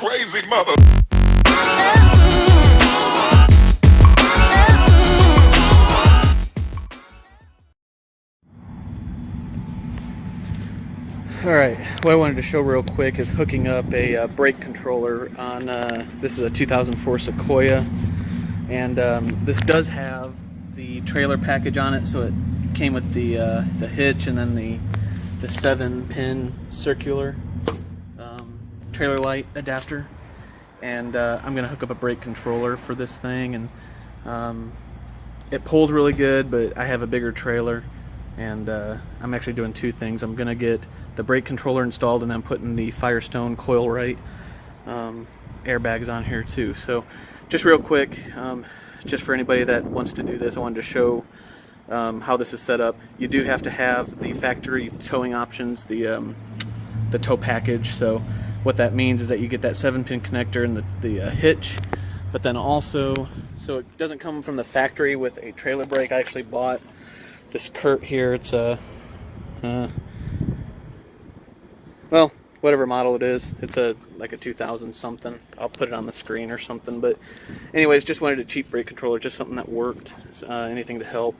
crazy mother. Alright, what I wanted to show real quick is hooking up a brake controller on, this is a 2004 Sequoia, and this does have the trailer package on it, so it came with the hitch and then the 7-pin circular trailer light adapter, and I'm going to hook up a brake controller for this thing, and it pulls really good, but I have a bigger trailer, and I'm actually doing two things. I'm going to get the brake controller installed, and then putting the Firestone coil right airbags on here too. So just real quick, just for anybody that wants to do this, I wanted to show how this is set up. You do have to have the factory towing options, the tow package. So what that means is that you get that 7-pin connector and the hitch, but then also, so it doesn't come from the factory with a trailer brake. I actually bought this Kurt here. It's a well, whatever model it is. It's like a 2000 something. I'll put it on the screen or something. But anyways, just wanted a cheap brake controller, just something that worked, anything to help.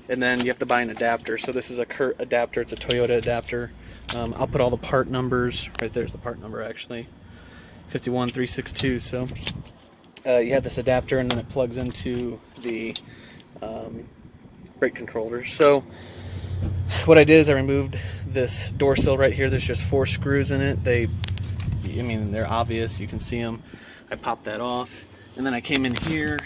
And then you have to buy an adapter. So this is a Kurt adapter. It's a Toyota adapter. I'll put all the part numbers. Right there's the part number actually, 51362. So you have this adapter, and then it plugs into the brake controller. So what I did is I removed this door sill right here. There's just 4 screws in it. I mean, they're obvious, you can see them. I popped that off, and then I came in here,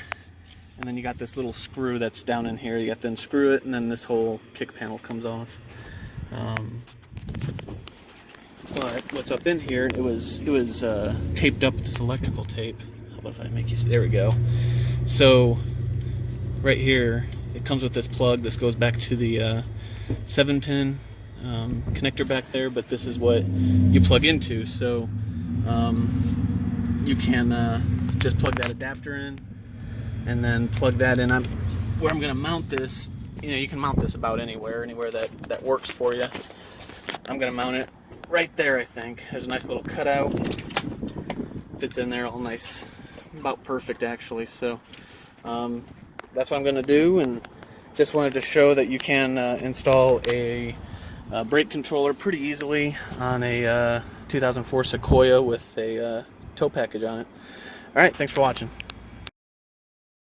and then you got this little screw that's down in here. You have to unscrew it, and then this whole kick panel comes off. But what's up in here, it was taped up with this electrical tape. How about if I make you see? There we go. So right here, it comes with this plug. This goes back to the 7-pin connector back there, but this is what you plug into. So you can just plug that adapter in, and then plug that in. Where I'm going to mount this, you can mount this about anywhere that works for you. I'm going to mount it right there. I think there's a nice little cutout. Fits in there all nice, about perfect actually. So that's what I'm going to do, and just wanted to show that you can install a brake controller pretty easily on a 2004 Sequoia with a tow package on it. Alright, thanks for watching.